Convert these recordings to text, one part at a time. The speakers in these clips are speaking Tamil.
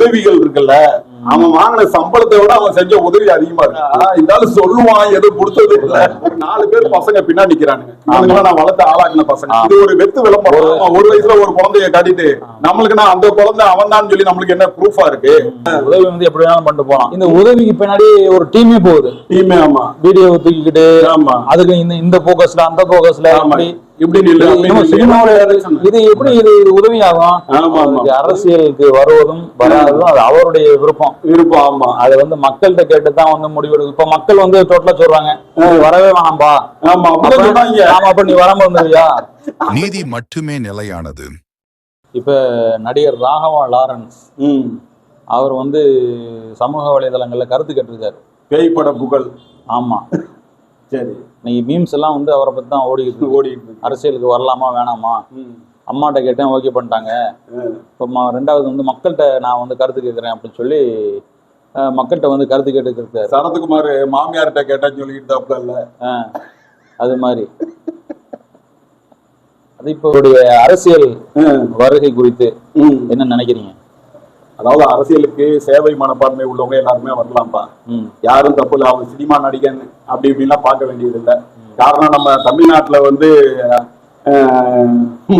உதவிகள் இருக்குல்ல, அவன் வாங்கின சம்பளத்தை விட அவன் செஞ்ச உதவி அதிகமா இருக்கு. இருந்தாலும் சொல்லுவான் எதுவும் கொடுத்தது இல்ல. ஒரு 4 பேர் பசங்க பின்னாடி நிக்கிறானுங்க. இவனுங்கெல்லாம் நான் வளர்த்து ஆளாக்குன பசங்க. இது ஒரு வெத்து விளம்பரம். ஒரு வயசுல ஒரு குழந்தைய காட்டிட்டு நம்மளுக்கு நான் அந்த குழந்தை அவன் தான் சொல்லி நம்மளுக்கு என்ன ப்ரூஃபா இருக்கு? உதவி வந்து எப்படி வேணாலும் பண்ணிட்டு போலாம். இந்த உதவிக்கு பின்னாடி ஒரு டீமே போகுது. டீமே ஆமா, வீடியோ தூக்கிக்கிட்டு ஆமா, அதுக்கு இந்த போக்கஸ்ல அந்த போக்கஸ்ல இப்படி இது எப்படி இது உதவி ஆகும்? அரசியலுக்கு வருவதும் வராததும் அது அவருடைய விருப்பம். ஆமா, அதை வந்து மக்கள்கிட்ட கேட்டுதான் வந்து முடிவெடுக்கும். இப்ப மக்கள் வந்து டோட்டலா சொல்றாங்க வரவே வேணாம்பா. ஆமா, அப்ப நீ வராம வந்துருவியா? நீதி மட்டுமே நிலையானது. இப்ப நடிகர் ராகவா லாரன்ஸ் அவர் வந்து சமூக வலைதளங்கள்ல கருத்து கேட்டிருக்காரு. பேய்பட புகழ். ஆமா, சரி. இன்னைக்கு மீம்ஸ் எல்லாம் வந்து அவரை பத்தி தான் ஓடிக்கிட்டு அரசியலுக்கு வரலாமா வேணாமா. அம்மாட்ட கேட்டேன், ஓகே பண்ணிட்டாங்க. இப்போ 2வது வந்து மக்கள்கிட்ட நான் வந்து கருத்து கேட்குறேன் அப்படின்னு சொல்லி மக்கள்கிட்ட வந்து கருத்து கேட்டுக்கிட்டு சரத்குமார் மாமியார்கிட்ட கேட்டேன்னு சொல்லிக்கிட்டாப்ல இல்ல. அது மாதிரி அது இப்போ அரசியல் வருகை குறித்து என்ன நினைக்கிறீங்க? அதாவது அரசியலுக்கு சேவை மனப்பான்மை உள்ளவங்க எல்லாருமே வரலாம்ப்பா. யாரும் தப்பு இல்லை. அவங்க சினிமா நடிகன் அப்படி இப்படின்லாம் பார்க்க வேண்டியது இல்லை. காரணம் நம்ம தமிழ்நாட்டுல வந்து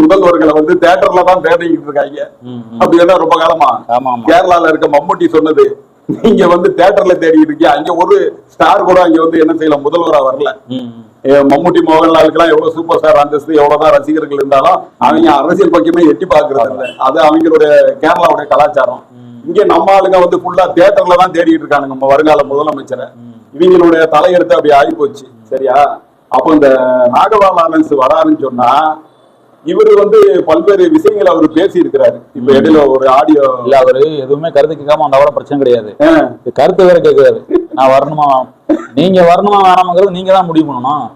முதல்வர்களை வந்து தியேட்டர்ல தான் தேடிக்கிட்டு இருக்காங்க. அப்படின்னா ரொம்ப காலமா கேரளால இருக்க மம்முட்டி சொன்னது, நீங்க வந்து தியேட்டர்ல தேடிக்கிட்டு இருக்கீங்க, அங்க ஒரு ஸ்டார் கூட அங்க வந்து என்ன செய்யல, முதல்வரா வரல. மம்முட்டி மோகன்லாலுக்கு எவ்வளவு சூப்பர் ஸ்டார் அந்தஸ்து எவ்வளவுதான் ரசிகர்கள் இருந்தாலும் அவங்க அரசியல் பக்கமே எட்டி பாக்குறது இல்லை. அது அவங்களுடைய கேரளாவுடைய கலாச்சாரம். இங்க நம்ம ஆளுங்க வந்து ஃபுல்லா தியேட்டர்ல தான் தேடிட்டு இருக்காங்க நம்ம வருங்கால முதலமைச்சரை. இவங்களுடைய தலையெடுத்து அப்படி ஆகி போச்சு. சரியா? அப்ப இந்த ராகவா லாரன்ஸ் வராருன்னு சொன்னா இவரு வந்து பல்வேறு விஷயங்களை அவரு பேசி இருக்கிறாரு. இப்ப இடையில ஒரு ஆடியோ இல்ல, அவரு எதுவுமே கருத்து கேட்காம அந்த பிரச்சனை கிடையாது. கருத்து வேற கேட்கிறாரு, நான் வரணுமா நீங்க வரணுமா வேணாமாங்கிறது நீங்க தான் முடிவு பண்ணணும்.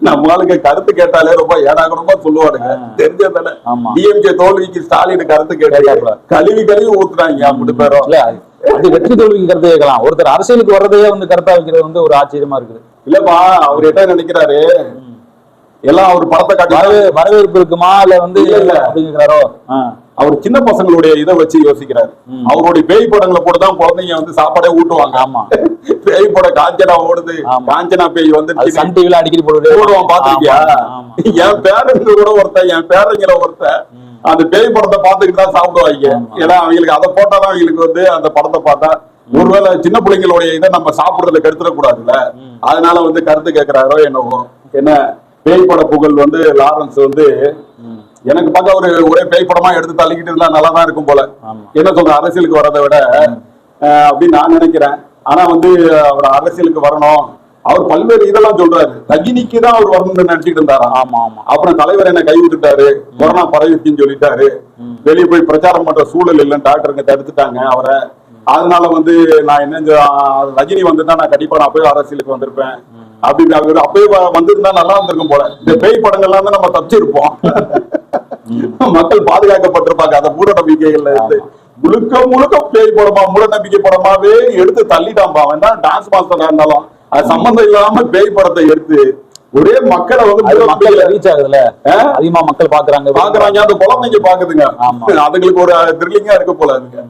நம்மளுக்கு கருத்து கேட்டாலே ரொம்ப ஏடாகணுமா சொல்லுவாருங்க. தெரிஞ்சதானே டிஎம்கே தோல்விக்கு ஸ்டாலின் கருத்து கேட்டாங்க, கழுவி ஊத்துறாங்க. அப்படி பேரும் அது வெற்றி தோல்விக்கு கருத்து கேட்கலாம். ஒருத்தர் அரசியலுக்கு வர்றதையே வந்து கருத்தா வைக்கிறது வந்து ஒரு ஆச்சரியமா இருக்குது. இல்லப்பா, அவர் என்ன நினைக்கிறாரு, எல்லாம் அவர் படத்தை காட்டி வரவேற்பு இருக்குமா இல்ல வந்து அப்படிங்கிறாரோ. அவர் சின்ன பசங்களுடைய இதை வச்சு யோசிக்கிறாரு. அவருடைய பேய் படங்களை போட்டுதான் குழந்தைங்க வந்து சாப்பாடே ஊட்டுவாங்க. ஆமா, பேய் படம் காஞ்சனா ஓடுது, காஞ்சனா பேய் வந்து சன் டிவில அடிக்கடி போடுவான், பாத்துருக்கியா? என் பேரங்க கூட என் பேரங்களை அந்த பேய் படத்தை பார்த்துக்கிட்டு தான் சாப்பிடுவாங்க. ஏன்னா அவங்களுக்கு அதை போட்டாதான் அவங்களுக்கு வந்து அந்த படத்தை பார்த்தா ஒருவேளை சின்ன பிள்ளைங்களுடைய இதை நம்ம சாப்பிடுறத கெடுத்துடக்கூடாதுல்ல. அதனால வந்து கருத்து கேட்கிறாரோ என்னவோ. என்ன பேய் பட புகழ் வந்து லாரன்ஸ் வந்து எனக்கு பார்க்க ஒரு ஒரே பேய் படமா எடுத்து தள்ளிக்கிட்டு இருந்தா நல்லாதான் இருக்கும் போல. என்ன சொல்ற, அரசியலுக்கு வர்றதை விட அப்படின்னு நான் நினைக்கிறேன். ஆனா வந்து அவர் அரசியலுக்கு வரணும், அவர் பல்வேறு இதெல்லாம் சொல்றாரு. ரஜினிக்கு தான் அவர் வரணும்னு நினைச்சிட்டு இருந்தாரா. ஆமா ஆமா. அப்புறம் தலைவர் என்ன கைவிட்டுட்டாரு, கொரோனா பரவிச்சுன்னு சொல்லிட்டாரு. வெளியே போய் பிரச்சாரம் பண்ற சூழல் இல்லைன்னு டாக்டருங்க தடுத்துட்டாங்க அவரை. அதனால வந்து நான் என்ன ரஜினி வந்துதான் நான் கண்டிப்பா நான் போய் அரசியலுக்கு வந்திருப்பேன் அப்படின்னு அப்பயே வந்திருந்தா நல்லா இருந்திருக்கும் போல. இந்த பேய் படங்கள்லாம் தான் நம்ம தப்பிச்சிருப்போம். மக்கள் பாதுகாக்கப்பட்டிருப்பாங்க. அந்த மூட நம்பிக்கைகள்ல இருந்து முழுக்க பேய் படமா மூட நம்பிக்கை படமாவே எடுத்து தள்ளிட்டான். அவன் தான் டான்ஸ் மாஸ்டரா இருந்தாலும் அது சம்பந்தம் இல்லாம பேய் படத்தை எடுத்து ஒரே மக்களை வந்து மக்கள் ரீச் ஆகுதுல, அதிகமா மக்கள் பாக்குறாங்க. அந்த குழந்தைங்க பாக்குதுங்க. அதுங்களுக்கு ஒரு த்ரில்லிங்கா இருக்கு போல அதுங்க.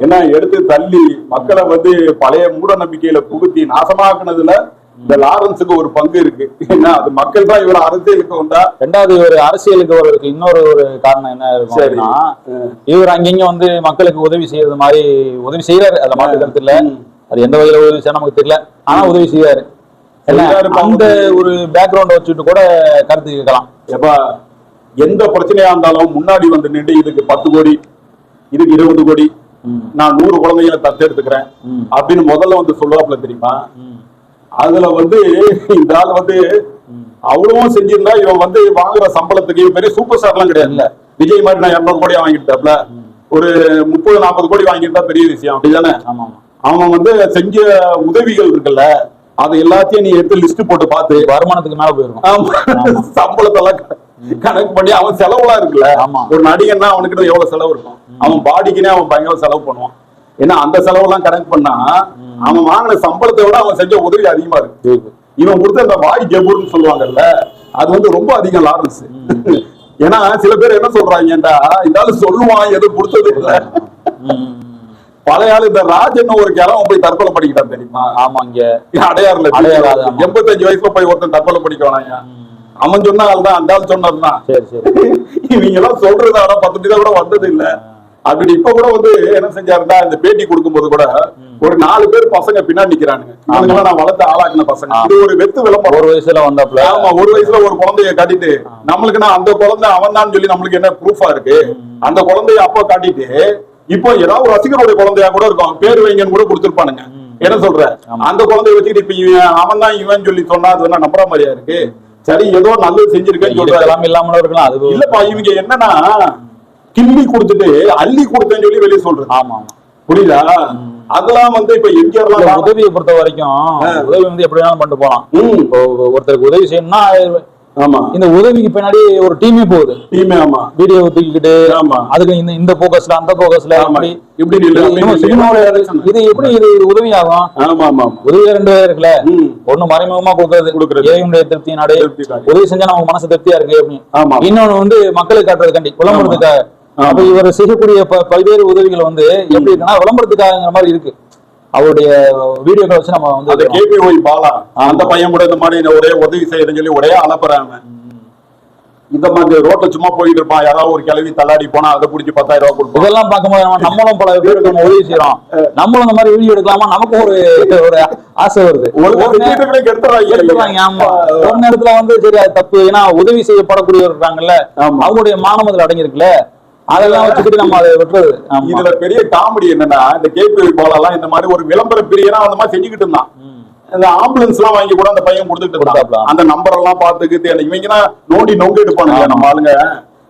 ஏன்னா எடுத்து தள்ளி மக்களை வந்து பழைய மூட நம்பிக்கையில புகுத்தி நாசமாக்குனதுல இந்த லாரன்ஸுக்கு ஒரு பங்கு இருக்கு. ஏன்னா அது மக்கள் தான் இவர் அரசியலுக்கு வந்தா. 2வது ஒரு அரசியலுக்கு வர்றதுக்கு இன்னொரு ஒரு காரணம் என்ன இருக்குன்னா, இவர் அங்கங்க வந்து மக்களுக்கு உதவி செய்யறது மாதிரி உதவி செய்யறாரு. அதை மாற்று கருத்து இல்ல. அது எந்த வகையில உதவி செய்ய நமக்கு தெரியல, ஆனா உதவி செய்யாரு. அந்த ஒரு பேக்ரவுண்ட் வச்சுட்டு கூட கருத்து கேட்கலாம். எப்ப எந்த பிரச்சனையா இருந்தாலும் முன்னாடி வந்து நின்று இதுக்கு 10 கோடி இதுக்கு 20 கோடி நான் 100 குழந்தைகளை தத்தெடுத்துக்கிறேன் அப்படின்னு முதல்ல வந்து சொல்லுவாப்புல தெரியுமா. அதுல வந்து இந்த ஆள் வந்து அவ்வளவும் செஞ்சிருந்தா இவன் வந்து வாங்குற சம்பளத்துக்கு பெரிய சூப்பர் ஸ்டார் எல்லாம் கிடையாதுல்ல. விஜய் மாதிரி நான் 200 கோடியா வாங்கிட்டாப்ல, ஒரு 30-40 கோடி வாங்கிட்டா பெரிய விஷயம் அப்படிதானே. அவன் வந்து செஞ்ச உதவிகள் இருக்குல்ல, அது எல்லாத்தையும் நீ எடுத்து லிஸ்ட் போட்டு பார்த்து வருமானத்துக்கு மேல போயிருக்கும். சம்பளத்தெல்லாம் கணக்கு பண்ணி அவன் செலவுலாம் இருக்குல்ல. ஒரு நடிகன்னா அவனுக்கு எவ்வளவு செலவு இருக்கும், அவன் பாடிக்குன்னே அவன் பயங்கர செலவு பண்ணுவான். ஏன்னா அந்த செலவெல்லாம் கணக்கு பண்ணா அவன் வாங்கின சம்பளத்தை விட அவன் செஞ்ச உதவி அதிகமா இருக்கு. இவன் கொடுத்த அந்த வாய் ஜபுர்னு சொல்லுவாங்கல்ல, அது வந்து ரொம்ப அதிகம் லாரன்ஸ். ஏன்னா சில பேர் என்ன சொல்றாங்கடா, இருந்தாலும் சொல்லுவான் எதுவும் கொடுத்தது இல்லை. பழைய ஆளு இந்த ராஜன் ஒரு கிழவன் போய் தற்கொலை பண்ணிக்கிட்டான் தெரியுமா? ஆமா, இங்க அடையாறுல அடையாறு, ஆமா. 85 வயசுல போய் ஒருத்தன் தற்கொலை பண்ணிக்குவானாயா? அவன் சொன்ன ஆள் தான், அந்த ஆள் சொன்னதுதான். சரி சரி. இவங்க எல்லாம் சொல்றது ஆனா 10 நிமிஷம் கூட வந்தது இல்ல. அப்படி இப்ப கூட வந்து என்ன செஞ்சாருன்னா, இந்த பேட்டி கொடுக்கும் போது கூட ஒரு 4 பேர் பசங்க பின்னாடி நிக்கிறானுங்க. இவங்க நான் வளர்த்து ஆளாக்குன பசங்க. இது ஒரு வெத்து விளம்பரம். ஒரு வயசுல வந்தாப்ல. ஆமா, ஒரு வயசுல ஒரு குழந்தைய காட்டிட்டு நம்மளுக்கு நான் அந்த குழந்தை அவன் தான் சொல்லி நம்மளுக்கு என்ன ப்ரூஃபா இருக்கு? அந்த குழந்தைய அப்ப காட்டிட்டு இப்போ ஏதாவது ஒரு ரசிகருடைய குழந்தையா கூட இருக்கும், பேர் வைங்கன்னு கூட கொடுத்திருப்பானுங்க. என்ன சொல்ற? அந்த குழந்தைய வச்சுக்கிட்டு இப்ப இவன் அவன் தான் இவன் சொல்லி சொன்னா அது என்ன நம்புற மாதிரியா இருக்கு? சரி, ஏதோ நல்லது செஞ்சிருக்கேன்னு சொல்றாங்க. இல்லாம இருக்கலாம். அது இல்லப்பா, இவங்க என்னன்னா கிள்ளி கொடுத்துட்டு அள்ளி கொடுத்தேன்னு சொல்லி வெளியே சொல்றது. ஆமா, புரியுதா? அதெல்லாம் வந்து இப்ப எம்ஜிஆர் உதவியை பொறுத்த வரைக்கும் உதவி வந்து எப்படி வேணாலும் பண்ணிட்டு போலாம். ஒருத்தருக்கு உதவி செய்யணும்னா ஆமா, இந்த உதவிக்கு பின்னாடி ஒரு டீமே போகுது. டீமே, ஆமா, வீடியோ தூக்கிக்கிட்டு அதுக்கு இந்த போக்கஸ்ல அந்த போக்கஸ்ல இப்படி இது எப்படி இது உதவி ஆகும்? ஆமா ஆமா, உதவியா 2 பேர் இருக்குல்ல, ஒண்ணு மறைமுகமா கொடுக்கறது இறைவனுடைய திருப்தியினாலே உதவி செஞ்சா நமக்கு மனசு திருப்தியா இருக்கு அப்படின்னு. இன்னொன்னு வந்து மக்களுக்கு காட்டுறதுக்காண்டி விளம்பரத்துக்காக. அப்ப இவர் செய்யக்கூடிய பல்வேறு உதவிகள் வந்து எப்படி இருக்குன்னா விளம்பரத்துக்காகங்கிற மாதிரி இருக்கு. அவருடைய வீடியோக்களை வச்சு நம்ம வந்து கேபிஒய் பாலா அந்த பையன் கூட இந்த மாதிரி ஒரே உதவி செய்யறதுன்னு சொல்லி ஒரே அலப்புறாங்க. இந்த மாதிரி ரோட்ல சும்மா போயிட்டு இருப்பான், யாராவது ஒரு கிளவி தள்ளாடி போனா அதை புடிச்சு 10,000 ரூபாய் கொடுப்போம். இதெல்லாம் பார்க்கும்போது நம்மளும் பல பேருக்கு நம்ம உதவி செய்யறோம், நம்மளும் இந்த மாதிரி வீடியோ எடுக்கலாமா, நமக்கும் ஒரு ஆசை வருது. எடுத்துறாங்க. ஆமா, ஒரு நேரத்துல வந்து சரி அது தப்பு, ஏன்னா உதவி செய்யப்படக்கூடியவர் இருக்காங்கல்ல, அவங்களுடைய மானம் அதுல அடங்கியிருக்குல்ல, அதெல்லாம் வச்சுக்கிட்டு நம்ம அதை விட்டுறது. இதுல பெரிய காமெடி என்னன்னா, இந்த கேபிஒய் பாலெல்லாம் இந்த மாதிரி ஒரு விளம்பர பிரியனா அந்த மாதிரி செஞ்சுக்கிட்டு இருந்தான். இந்த ஆம்புலன்ஸ் எல்லாம் வாங்கி கூட அந்த பையன் கொடுத்துட்டு இருந்தான். அந்த நம்பர் எல்லாம் பாத்துக்கிட்டு இவங்க நோண்டி நொங்க எடுப்பானுங்க நம்ம ஆளுங்க.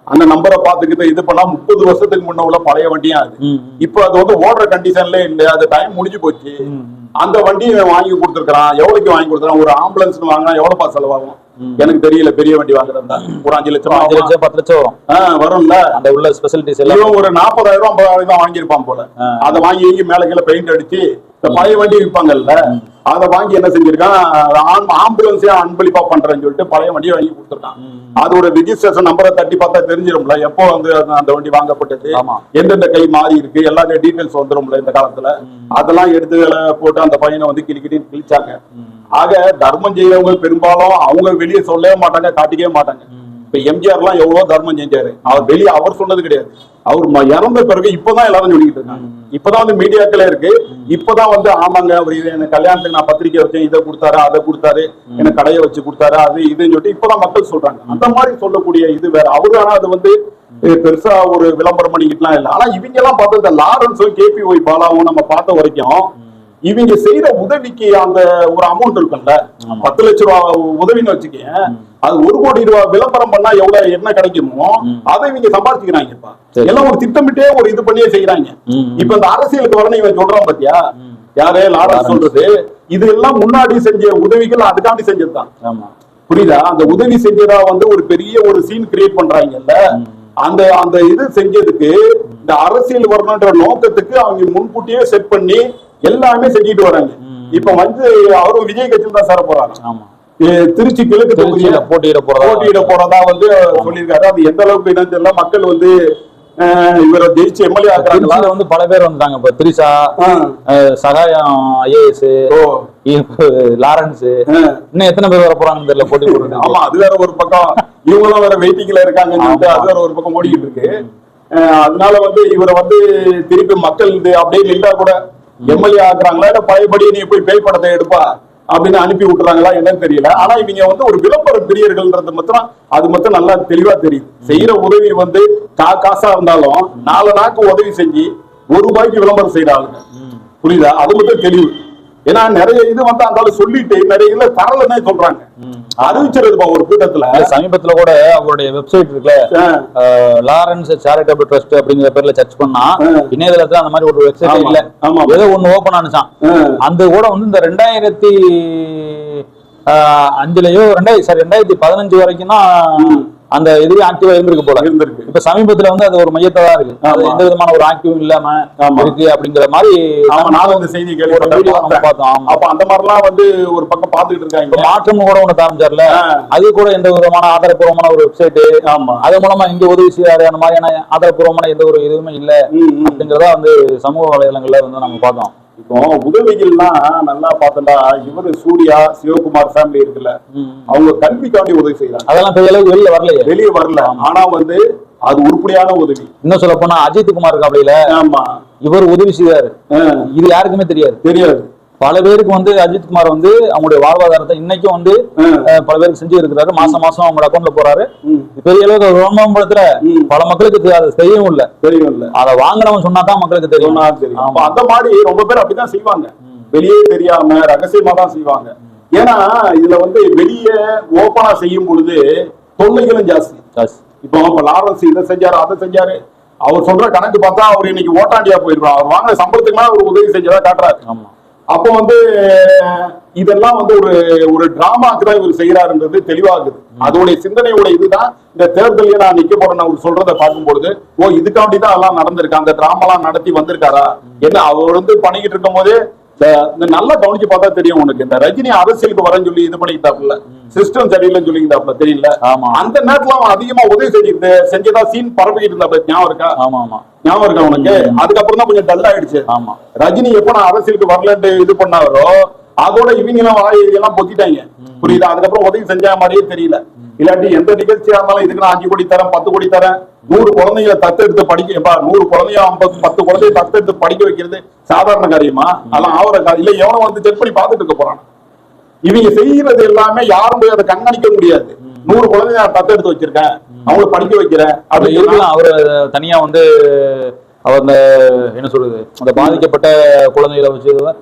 அந்த நம்பரை பாத்துக்கிட்டு இது பண்ணா 30 வருஷத்துக்கு முன்ன உள்ள பழைய வண்டியா அது. இப்ப அது வந்து ஓடுற கண்டிஷன்ல இல்ல, அது டைம் முடிஞ்சு போச்சு. அந்த வண்டியை வாங்கி கொடுத்துருக்கான். எவ்வளவுக்கு வாங்கி கொடுத்துறான்? ஒரு ஆம்புலன்ஸ் வாங்கினா எவ்வளவுப்பா செலவாகும் எனக்கு தெரியல. பெரிய வண்டி வாங்குறதா ஒரு 5 லட்சம் 5 லட்சம் 10 லட்சம் வரும்ல. அந்த உள்ள ஸ்பெஷாலிட்டிஸ் எல்லாம் ஒரு 40,000 50,000 தான் வாங்கியிருப்பான் போல. அதை வாங்கி மேல கீழே பெயிண்ட் அடிச்சு இந்த பழைய வண்டி விற்பாங்கல்ல, அதை வாங்கி என்ன செஞ்சிருக்கான், ஆம்புலன்ஸே அன்பளிப்பா பண்றேன்னு சொல்லிட்டு பழைய வண்டியை வாங்கி கொடுத்துருக்கான். அதோட ரிஜிஸ்ட்ரேஷன் நம்பரை தட்டி பார்த்தா தெரிஞ்சிடும்ல எப்போ வந்து அந்த வண்டி வாங்கப்பட்டது, எந்தெந்த கை மாறி இருக்கு, எல்லா டீடைல்ஸ் வந்துடும்ல இந்த காலத்துல. அதெல்லாம் எடுத்து போட்டு அந்த பையனை வந்து கிழிச்சாங்க. ஆக தர்மம் செய்யறவங்க பெரும்பாலும் அவங்க வெளியே சொல்லவே மாட்டாங்க, காட்டிக்கவே மாட்டாங்க. இப்ப எம்ஜிஆர் எல்லாம் எவ்வளவு தர்மம் செஞ்சாரு, அவர் வெளியே அவர் சொன்னது கிடையாது. அவர் இறந்த பிறகு இப்பதான் எல்லாரும் சொல்லிட்டு இருக்காங்க. இப்பதான் வந்து மீடியாக்களே இருக்கு. இப்பதான் வந்து ஆமாங்க அவர் இது எனக்கு கல்யாணத்துக்கு நான் பத்திரிக்கை வச்சேன், இதை கொடுத்தாரு அதை கொடுத்தாரு, எனக்கு கடையை வச்சு கொடுத்தாரு, அது இதுன்னு சொல்லிட்டு இப்பதான் மக்கள் சொல்றாங்க. அந்த மாதிரி சொல்லக்கூடிய இது வேற. அவரு ஆனா அது வந்து பெருசா ஒரு விளம்பரம் பண்ணிக்கிட்டுலாம் இல்லை. ஆனா இவங்க எல்லாம் பார்த்தா இந்த லாரன்ஸும் கேபிஒய் பாலாவும் நம்ம பார்த்த வரைக்கும் இவங்க செய்யற உதவிக்கு அந்த ஒரு அமௌண்ட் இருக்குல்ல, 10 லட்சம் ரூபாய் உதவின்னு வச்சுக்கேன், அது 1 கோடி ரூபாய் விளம்பரம் பண்ணா எவ்வளவு என்ன கிடைக்குமோ அதை இவங்க சம்பாதிச்சுக்கிறாங்கப்பா. எல்லாம் ஒரு திட்டமிட்டே ஒரு இது பண்ணியே செய்யறாங்க. இப்ப இந்த அரசியலுக்கு வரணும் இவன் சொல்றான் பாத்தியா, யாரே லாரன்ஸ் சொல்றது, இது எல்லாம் முன்னாடி செஞ்ச உதவிகள் அதுக்காண்டி செஞ்சதுதான். புரியுதா? அந்த உதவி செஞ்சதா வந்து ஒரு பெரிய ஒரு சீன் கிரியேட் பண்றாங்கல்ல, அந்த அந்த இது செஞ்சதுக்கு இந்த அரசியல் வரணுன்ற நோக்கத்துக்கு அவங்க முன்கூட்டியே செட் பண்ணி எல்லாமே செஞ்சுட்டு வராங்க. இப்ப வந்து அவரும் விஜய் கட்சியில் தான் சேர போறாங்க. திருச்சி கிழக்கு தொகுதியில போட்டியிட போறதா வந்து சொல்லியிருக்காரு. அது எந்த அளவுக்கு என்னன்னு தெரியல. மக்கள் வந்து இவரை ஜெயிச்சு எம்எல்ஏ ஆக்குறாங்களா வந்து பல பேர் வந்துட்டாங்க. இப்ப திரிசா, சகாயம் ஐஏஎஸ், லாரன்ஸ், இன்னும் எத்தனை பேர் வர போறாங்கன்னு தெரியல போட்டி போடுறது. ஆமா, அது வேற ஒரு பக்கம். இவங்களும் வேற வெயிட்டிங்ல இருக்காங்கன்னு சொல்லிட்டு அது வேற ஒரு பக்கம் ஓடிக்கிட்டு இருக்கு. அதனால வந்து இவரை வந்து திருப்பி மக்கள் அப்படியே நின்றா கூட எம்எல்ஏ ஆக்குறாங்களா, இல்ல பழையபடி நீ போய் பேய் படத்தை எடுப்பா அப்படின்னு அனுப்பி விட்டுறாங்களா என்னன்னு தெரியல. ஆனா இவங்க வந்து ஒரு விளம்பர பிரியர்கள்ன்றது மாத்திரம் அது மட்டும் நல்லா தெளிவா தெரியுது. செய்யற உதவி வந்து காசா இருந்தாலும் 4 நாக்கு உதவி செஞ்சு 1 ரூபாய்க்கு விளம்பரம் செய்யறாங்க. புரியுதா? அது மட்டும் தெளிவு. ஏன்னா நிறைய இது வந்து அந்த சொல்லிட்டு நிறைய இதுல தரலன்னே சொல்றாங்க, அறிவிச்சிருப்பா ஒரு கூட்டத்துல. சமீபத்துல கூட அவருடைய வெப்சைட் இருக்குல்ல, லாரன்ஸ் சேரிட்டபிள் ட்ரஸ்ட் அப்படிங்கிற பேர்ல சர்ச் பண்ணா இணையதளத்துல அந்த மாதிரி ஒரு வெப்சைட் இல்ல, ஏதோ ஒண்ணு ஓபன் ஆனிச்சான். அந்த கூட வந்து இந்த 2005லயோ 2015 வரைக்கும் தான் அந்த இதுவே ஆக்டிவா இருந்திருக்கு போல இருந்திருக்கு. இப்ப சமீபத்துல வந்து அது ஒரு மையத்தை தான் இருக்கு, அது எந்த விதமான ஒரு ஆக்டிவும் இல்லாம இருக்கு அப்படிங்கிற மாதிரி. நானும் அந்த செய்தி கேள்விப்பட்டோம். அப்ப அந்த மாதிரிலாம் வந்து ஒரு பக்கம் பாத்துக்கிட்டு இருக்காங்க. மாற்றம் கூட ஒண்ணு காமிச்சார்ல, அது கூட எந்த விதமான ஆதாரப்பூர்வமான ஒரு வெப்சைட், அது மூலமா இங்க உதவி செய்யாரு அந்த மாதிரியான ஆதாரப்பூர்வமான எந்த ஒரு இதுவுமே இல்ல அப்படிங்கறத வந்து சமூக வலைதளங்கள்ல வந்து நம்ம பார்த்தோம். இப்போ உதவிகள்லாம் நல்லா பார்த்தா இவரு சூர்யா சிவகுமார் ஃபேமிலி இருக்குல்ல, அவங்க கல்விக்காண்டி உதவி செய்யறாங்க. அதெல்லாம் பெரிய அளவுக்கு வெளியே வரல. ஆனா வந்து அது உருப்படியான உதவி. இன்னும் சொல்ல போனா அஜித் குமார் இருக்காப்ல, ஆமா, இவர் உதவி செய்வாரு, இது யாருக்குமே தெரியாது. பல பேருக்கு வந்து அஜித் குமார் வந்து அவங்களுடைய வாழ்வாதாரத்தை இன்னைக்கும் வந்து பல பேருக்கு செஞ்சு இருக்கிறாரு. மாசம் அவங்களோட அக்கௌண்ட்ல போறாரு. பெரிய அளவுக்கு விளம்பரத்துல பல மக்களுக்கு அது தெரியவும் இல்ல. அதை வாங்கினவன் சொன்னாதான் மக்களுக்கு தெரியும். அந்த மாதிரி ரொம்ப பேர் அப்படிதான் செய்வாங்க, வெளியே தெரியாம ரகசியமா தான் செய்வாங்க. ஏன்னா இதுல வந்து வெளியே ஓப்பனா செய்யும் பொழுது தொல்லைகளும் ஜாஸ்தி. இப்போ லாரன்ஸ் இதை செஞ்சாரு அதை செஞ்சாரு, அவர் சொல்ற கணக்கு பார்த்தா அவர் இன்னைக்கு ஓட்டாண்டியா போயிருப்பார். அவர் வாங்கின சம்பளத்துக்கு மேல ஒரு உதவி செஞ்சதா காட்டுறாரு. அப்போ வந்து இதெல்லாம் வந்து ஒரு டிராமாக்கு தான் இவர் செய்யறாருன்றது தெளிவாகுது. அதோடைய சிந்தனையோட இதுதான் இந்த தேர்தலில் நான் நிக்க போறேன்னு அவர் சொல்றதை பார்க்கும்பொழுது, ஓ இதுக்காண்டிதான் எல்லாம் நடந்திருக்கு, அந்த டிராமாலாம் நடத்தி வந்திருக்காரா என்ன. அவர் வந்து பண்ணிக்கிட்டு இருக்கும் போதே இந்த நல்லா கவனிச்சு பார்த்தா தெரியும் உனக்கு, இந்த ரஜினி அரசியலுக்கு வரேன்னு சொல்லி இது பண்ணிக்கிட்டாப்புல, சிஸ்டம் சரியில்லைன்னு சொல்லிக்கிட்டாப்புல தெரியல. அந்த நேரத்துல அவன் அதிகமா உதவி செஞ்சதா சீன் பரப்பிக்கிட்டு இருந்தா ஞாபகம் இருக்கா? ஞாபகம் இருக்கா உனக்கு? அதுக்கப்புறம் தான் கொஞ்சம் டல் ஆயிடுச்சு. ரஜினி எப்ப நான் அரசியலுக்கு வரலன்னு இது பண்ணாரோ அதோட இவங்க எல்லாம் வாயெல்லாம் பொத்திட்டாங்க, புரியுதா? அதுக்கப்புறம் உதவி செஞ்ச மாதிரியே தெரியல. இல்லாட்டி எந்த நிகழ்ச்சியா இருந்தாலும் இதுக்கு நான் 5 கோடி தரேன் 10 கோடி தரேன், 100 குழந்தைங்களை தத்தெடுத்து படிக்க, 100 குழந்தைய 10 குழந்தைய தத்தெடுத்து படிக்க வைக்கிறது சாதாரண காரியமா? அதெல்லாம் ஆவற காரியம் இல்ல. எவனும் வந்து செக் பண்ணி பார்த்துட்டு இருக்க போறான். இவங்க செய்யறது எல்லாமே யாரும் போய் அதை கண்காணிக்க முடியாது. 100 குழந்தைய நான் தத்தெடுத்து வச்சிருக்கேன், அவங்களை படிக்க வைக்கிறேன் அப்படி இருக்கலாம். அவரு தனியா வந்து அவர் என்ன சொல்றது, அந்த பாதிக்கப்பட்ட குழந்தைகளை வச்சு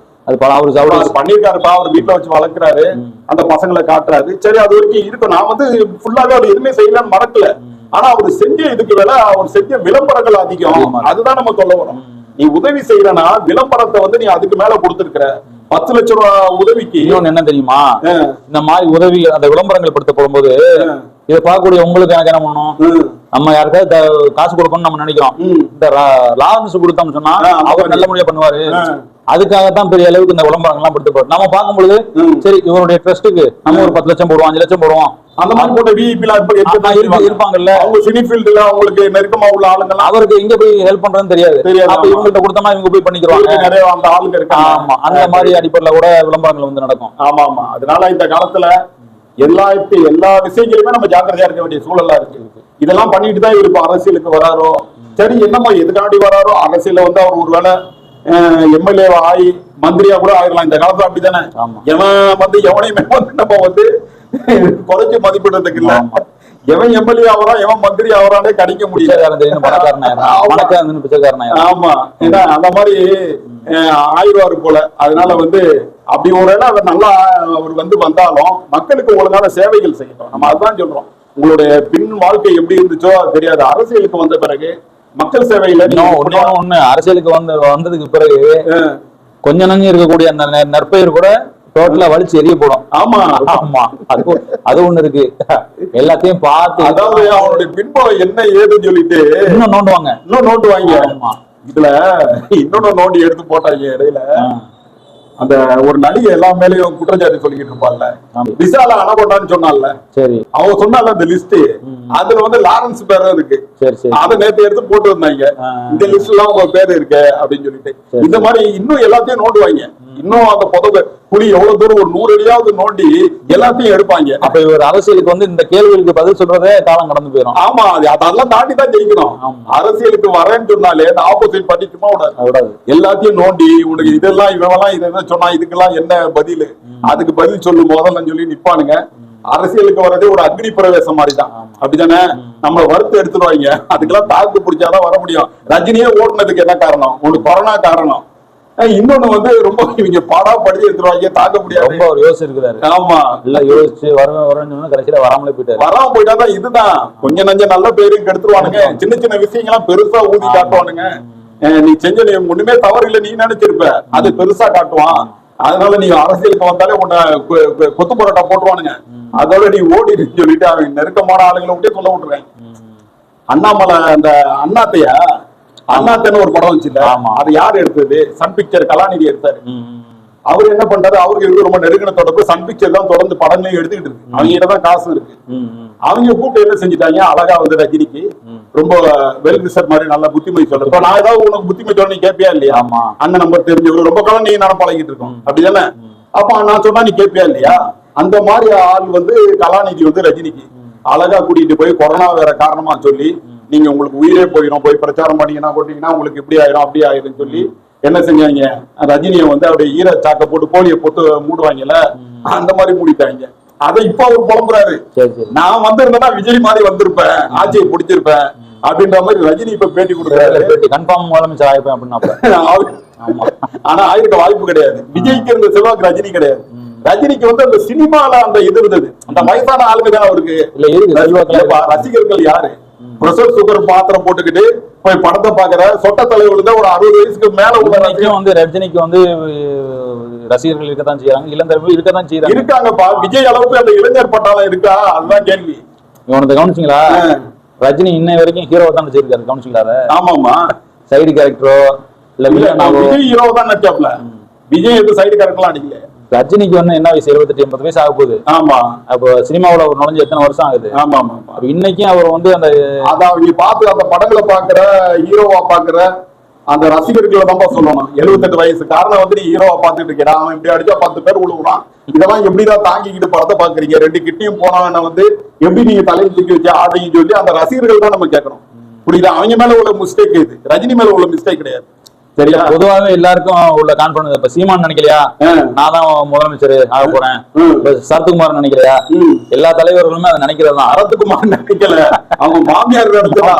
அது பண்ணிருக்காருப்பா, அவர் வீட்டுல வச்சு வளர்க்கிறாரு, அந்த பசங்களை காட்டுறாரு. சரி, அது வரைக்கும் இருக்கும். நான் வந்து ஃபுல்லாவே அவர் எதுவுமே செய்யலன்னு மறக்கல. ஆனா அவர் செஞ்ச இதுக்கு வேலை அவர் செஞ்ச விளம்பரங்கள் அதிகம். அதுதான் நம்ம சொல்ல வரோம். நீ உதவி செய்யறனா விளம்பரத்தை வந்து நீ அதுக்கு மேல கொடுத்திருக்கிற. 10 லட்சம் ரூபாய் உதவிக்கு இன்னொன்னு என்ன தெரியுமா, இந்த மாதிரி உதவி அந்த விளம்பரங்கள் படுத்தப்படும் போது இதை பார்க்கக்கூடிய உங்களுக்கு எனக்கு என்ன பண்ணணும், நம்ம யாருக்காவது காசு கொடுக்கணும்னு நம்ம நினைக்கிறோம். இந்த லாரன்ஸ் கொடுத்தோம்னு சொன்னா அவர் நல்ல முறையா பண்ணுவாரு, அதுக்காகத்தான் பெரிய அளவுக்கு இந்த விளம்பரங்கள்லாம் படுத்தப்படும். நம்ம பார்க்கும்பொழுது சரி இவருடைய ட்ரஸ்ட்டுக்கு நம்ம ஒரு 10 லட்சம் போடுவோம் 5 லட்சம் போடுவோம், அந்த மாதிரி போட்ட விஐபி இருப்பாங்கல்ல, அவங்க சினி ஃபீல்டுல அவங்களுக்கு நெருக்கமா உள்ள ஆளுங்க, அவருக்கு எங்க போய் ஹெல்ப் பண்றதுன்னு தெரியாது. அப்ப இவங்கள்ட்ட கொடுத்தோம்னா இவங்க போய் பண்ணிக்கிறாங்க, நிறைய அந்த ஆளுங்க இருக்காங்க. ஆமா, அந்த மாதிரி அடிப்படையில கூட விளம்பரங்கள் வந்து நடக்கும். ஆமா. அதனால இந்த காலத்துல எல்லா விஷயங்களுமே நம்ம ஜாக்கிரதையா இருக்க வேண்டிய சூழலா இருக்கு. இதெல்லாம் பண்ணிட்டு தான் இவர் இப்ப அரசியலுக்கு வராரோ, சரி என்னமோ எதுக்காண்டி வராரோ, அரசியல வந்து அவர் ஒருவேளை எம்எல்ஏ ஆகி மந்திரியா கூட ஆயிடலாம். இந்த காலத்துல அப்படித்தானே, எவன் வந்து எவனையுமே வந்து நம்ம வந்து குறைச்சு மதிப்பிடுறதுக்கு இல்ல. எவன் எம்எல்ஏ ஆகிறான் எவன் மந்திரி ஆகிறானே கணிக்க முடியாது. ஆமா, ஏன்னா அந்த மாதிரி ஆயிடுவாரு போல. அதனால வந்து அப்படி ஒரு இடம் நல்லா அவர் வந்து வந்தாலும் மக்களுக்கு ஒழுங்கான சேவைகள் செய்யணும். நம்ம அதுதான் சொல்றோம். உங்களுடைய பின் வாழ்க்கை எப்படி இருந்துச்சோ அது தெரியாது. அரசியலுக்கு வந்த பிறகு மக்கள் சேவையில ஒண்ணு அரசியலுக்கு வந்ததுக்கு பிறகு கொஞ்சம் நஞ்சு இருக்கக்கூடிய அந்த நற்பெயர் கூட டோட்டலா வலிச்சு எரிய போடும். ஆமா, அது ஒண்ணு இருக்கு. எல்லாத்தையும் பார்த்து அதாவது அவனுடைய பின்புலம் என்ன ஏதுன்னு சொல்லிட்டு இன்னும் நோண்டுவாங்க. இதுல இன்னொன்னு நோண்டி எடுத்து போட்டாங்க இடையில. அந்த ஒரு நடிகை எல்லா மேலயும் குற்றச்சாட்டு சொல்லிக்கிட்டு இருப்பாள்ல, விசால அனகொண்டான்னு சொன்னால, சரி அவ சொன்னால அந்த லிஸ்ட், அதுல வந்து லாரன்ஸ் பேரும் இருக்கு. அதை நேற்று எடுத்து போட்டு வந்தாங்க, இந்த லிஸ்ட் எல்லாம் உங்க பேரு இருக்கு அப்படின்னு சொல்லிட்டு. இந்த மாதிரி இன்னும் எல்லாத்தையும் நோண்டுவாங்க. இன்னும் அந்த புதவை புலி எவ்வளவு தூரம் ஒரு 100 அடியாவது நோண்டி எல்லாத்தையும் எடுப்பாங்க. அப்ப இவர் அரசியலுக்கு வந்து இந்த கேள்விகளுக்கு பதில் சொல்றதே காலம் கடந்து போயிடும். ஆமா, அதெல்லாம் தாண்டி தான் ஜெயிக்கணும். அரசியலுக்கு வரேன்னு சொன்னாலே இந்த ஆப்போசிட் பண்ணி சும்மா விடாது, எல்லாத்தையும் நோண்டி உனக்கு இதெல்லாம் இவெல்லாம் இதை சொன்னா இதுக்கெல்லாம் என்ன பதில், அதுக்கு பதில் சொல்லும் போதெல்லாம் சொல்லி நிப்பானுங்க. அரசியலுக்கு வர்றதே ஒரு அக்னி பிரவேசம் மாதிரிதான். அப்படித்தானே, நம்ம வறுத்து எடுத்துருவாங்க. அதுக்கெல்லாம் தாக்கு பிடிச்சாதான் வர முடியும். ரஜினியே ஓட்டுனதுக்கு என்ன காரணம்? ஒண்ணு கொரோனா காரணம், இன்னொன்னு வந்து ரொம்ப இவங்க பாடா படுத்தி எடுத்துருவாங்க, தாக்க முடியாது. ரொம்ப ஒரு யோசிச்சிருக்காரு. ஆமா, இல்ல யோசிச்சு வரணும்னு கடைசியில வராமலே போயிட்டாரு. வராம போயிட்டாதான் இதுதான் கொஞ்சம் நஞ்ச நல்ல பேரும் கெடுத்துருவானுங்க. சின்ன சின்ன விஷயங்கள்லாம் பெருசா ஊதி காட்டுவானுங்க. நீ செஞ்ச நீ ஒண்ணுமே தவறு இல்லை நீ நினைச்சிருப்ப, அது பெருசா காட்டுவான். அதனால நீ அரசியலுக்கு வந்தாலே உன்னை கொத்து பரோட்டா போட்டுருவானுங்க. அதோட நீ ஓடிடுன்னு சொல்லிட்டு அவங்க நெருக்கமான ஆளுங்களை விட்டே சொல்ல விட்டுருவேன். அண்ணாமலை அந்த அண்ணாத்தன்னு ஒரு படம் வச்சுல, அது யாரு எடுத்தது? சன் பிக்சர் கலாநிதி எடுத்தாரு. அவரு என்ன பண்றாரு, அவருக்கு இருக்கு ரொம்ப நெருங்கின தொடர்பு. சன் பிக்சர் தான் தொடர்ந்து படங்களையும் எடுத்துக்கிட்டு இருக்கு, அவங்க கிட்டதான் காசு இருக்கு. அவங்க கூப்பிட்டு என்ன செஞ்சுட்டாங்க, அழகா வந்து ரஜினிக்கு ரொம்ப வெல் ரிசர்வ் மாதிரி நல்ல புத்திமதி சொல்றேன். நான் ஏதாவது உனக்கு புத்திமதி சொல்ல நீ கேட்பியா இல்லையா? அண்ணன் நம்பர் தெரிஞ்சவங்க ரொம்ப காலம் நீ நான் பழகிட்டு இருக்கோம் அப்படிதானே. அப்ப நான் சொன்னா நீ கேட்பியா இல்லையா? அந்த மாதிரி ஆள் வந்து கலாநிதி வந்து ரஜினிக்கு அழகா கூட்டிட்டு போய் கொரோனா வேற காரணமா சொல்லி, நீங்க உங்களுக்கு உயிரே போயிடும், போய் பிரச்சாரம் பண்ணீங்கன்னா போட்டீங்கன்னா உங்களுக்கு இப்படி ஆயிரும் அப்படி ஆயிரும் சொல்லி என்ன செஞ்சாங்க, ரஜினியை வந்து அப்படியே ஈர சாக்க போட்டு போலியை போட்டு மூடுவாங்கல்ல, அந்த மாதிரி மூடிட்டாங்க. அதை இப்ப அவர் புலம்புறாரு, நான் வந்திருந்தேன்னா விஜய் மாதிரி வந்திருப்பேன், ஆட்சியை பிடிச்சிருப்பேன் அப்படின்ற மாதிரி ரஜினி இப்ப பேட்டி கொடுக்குறாரு. கன்ஃபார்ம் முதலமைச்சர் ஆயிருப்பேன் அப்படின்னா, ஆனா ஆயிருக்க வாய்ப்பு கிடையாது. விஜய்க்கு இருந்த செல்வாக்கு ரஜினி கிடையாது. ரஜினிக்கு வந்து அந்த சினிமால அந்த இது இருந்தது, அந்த வயசான ஆளுங்க தான் அவருக்கு ரசிகர்கள். யாரு பிரஷர் சுகர் பாத்திரம் போட்டுக்கிட்டு போய் படத்தை பாக்குற சொட்ட தலைவர்கள் தான் ஒரு 60 வயசுக்கு மேல உள்ள வந்து ரஜினிக்கு வந்து ரசிகர்கள் இருக்கத்தான் செய்யறாங்க, இளைஞர்கள் இருக்கத்தான் செய்யறாங்க. இருக்காங்கப்பா, விஜய் அளவுக்கு அந்த இளைஞர் பட்டாளம் இருக்கா? அதுதான் கேள்வி. இவனத்தை கவனிச்சிங்களா? ரஜினி இன்ன வரைக்கும் ஹீரோ தான் நடிச்சிருக்காரு, கவனிச்சிங்களா? ஆமாமா, சைடு கேரக்டரோ இல்ல விஜய் ஹீரோ தான் நடிச்சாப்ல. விஜய் எது சைடு கேரக்டர்லாம் அடிக்கல. ரஜினிக்கு வந்து என்ன வயசு, 78-80 வயசு ஆக போகுது. ஆமா, அப்போ சினிமாவுல ஒரு நுழைஞ்சு எத்தனை வருஷம் ஆகுது? ஆமா ஆமா. இன்னைக்கும் அவர் வந்து அந்த அதான் பார்த்து அந்த படங்களை பாக்குற ஹீரோவா பாக்குற அந்த ரசிகர்களை தான் சொல்லணும். 78 வயசு காரணம் வந்து நீ ஹீரோவா பாத்துட்டு இருக்கிறான், அவன் இப்படி அடிச்சா 10 பேர் விழுவுறான். இதெல்லாம் எப்படிதான் தாங்கிக்கிட்டு படத்தை பாக்குறீங்க? 2 கிட்டியும் போனவன வந்து எப்படி நீங்க தலையை தூக்கி வச்சு ஆடுறீங்கன்னு சொல்லி அந்த ரசிகர்கள் தான் நம்ம கேட்கணும். புரியுதா? அவங்க மேல உள்ள மிஸ்டேக் இது, ரஜினி மேல உள்ள மிஸ்டேக் கிடையாது. சரியா? பொதுவாகவே எல்லாருக்கும் உள்ள கான்பிடன்ஸ். இப்ப சீமான் நினைக்கலையா நான் தான் முதலமைச்சர் ஆக போறேன், சரத்குமார் நினைக்கலையா? எல்லா தலைவர்களுமே அதை நினைக்கிறதா. சரத்குமார் நினைக்கல, அவங்க மாமியார் நினைச்சா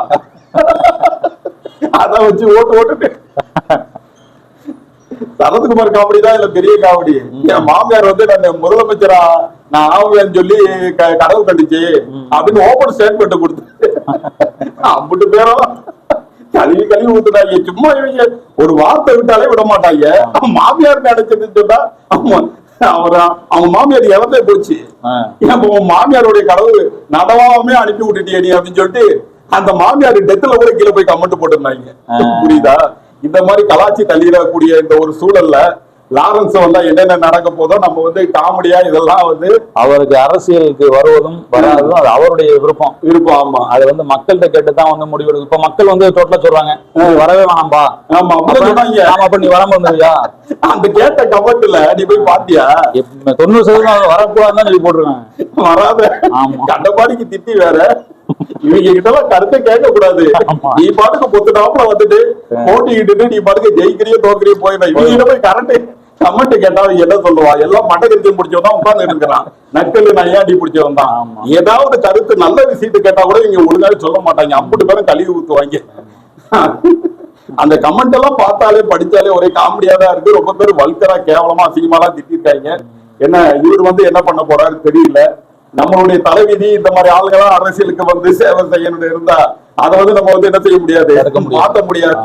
அதான் வச்சு ஓட்டுட்டு. சரத்குமார் காமெடி தான் இல்ல பெரிய காமெடி. என் மாமியார் வந்து நான் முதலமைச்சரா நான் ஆவேன்னு சொல்லி கனவு கண்டுச்சு அப்படின்னு ஓபன் ஸ்டேட்மெண்ட் கொடுத்து அம்பிட்டு பேரும் கழுவி ஊத்துட்டாங்க. சும்மா இவங்க ஒரு வார்த்தை விட்டாலே விட மாட்டாங்க. மாமியார் நினைச்சதுன்னு சொன்னா அவங்க மாமியார் இறந்தே போச்சு, மாமியாருடைய கடவுள் நடவாமே அனுப்பி விட்டுட்டிய நீ அப்படின்னு சொல்லிட்டு அந்த மாமியார் டெத்துல கூட கீழே போய் கமெண்ட் போட்டிருந்தாங்க. புரியுதா? இந்த மாதிரி கலாச்சி தள்ளிடக்கூடிய இந்த ஒரு சூழல்ல லாரன்ஸ் வந்தா என்னென்ன நடக்க போதோ நம்ம வந்து காமெடியா இதெல்லாம் வந்து அவருக்கு அரசியலுக்கு வருவதும் வராதும் அது அவருடைய விருப்பம். ஆமா, அது வந்து மக்கள்கிட்ட கேட்டுதான் வந்து முடிவெடுக்கும். இப்ப மக்கள் வந்து டோட்டலா சொல்றாங்க வரவே வேணாம்பா. ஆமா, அப்ப நீ வராம இருந்தியா? அந்த கேட்ட கமெண்ட்ல நீ போய் பாத்தியா? 90% வரக்கூடாதுன்னு சொல்லி போட்டுருக்காங்க. வராத கண்டபாடிக்கு திட்டி வேற இவங்க கிட்ட எல்லாம் கருத்தை கேட்க கூடாது. நீ பாட்டுக்கு பொத்துட்டாப்புல வந்துட்டு போட்டிக்கிட்டு நீ பாட்டுக்கு ஜெயிக்கிறியோ தோக்கிறியோ போயிடும். இவங்க போய் கரண்ட் கமெண்ட் கேட்டா என்ன சொல்லுவா? எல்லாம் மட்டக்கரிச்சி முடிச்சவன் உட்கார்ந்து இருக்கிறான், நக்கல் நையாண்டி பிடிச்சவன் தான். ஏதாவது கருத்து நல்ல விஷயத்தை கேட்டா கூட இவங்க ஒழுங்காவே சொல்ல மாட்டாங்க, அம்புட்டு பேரும் கழுவி ஊத்துவாங்க. அந்த கமெண்ட் எல்லாம் பார்த்தாலே படிச்சாலே ஒரே காமெடியா தான் இருக்கு. ரொம்ப பேர் வல்கரா கேவலமா அசிங்கமாலாம் திட்டிருக்காங்க. என்ன இவர் வந்து என்ன பண்ண போறாரு தெரியல. நம்மளுடைய தலைவிதி இந்த மாதிரி ஆளுங்கெல்லாம் அரசியலுக்கு வந்து சேவை செய்யணும் இருந்தா அதை வந்து நம்ம வந்து என்ன செய்ய முடியாது, மாற்ற முடியாது.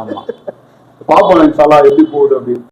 பாப்போம் இன்ஷா அல்லாஹ் எப்படி போகுது அப்படின்னு.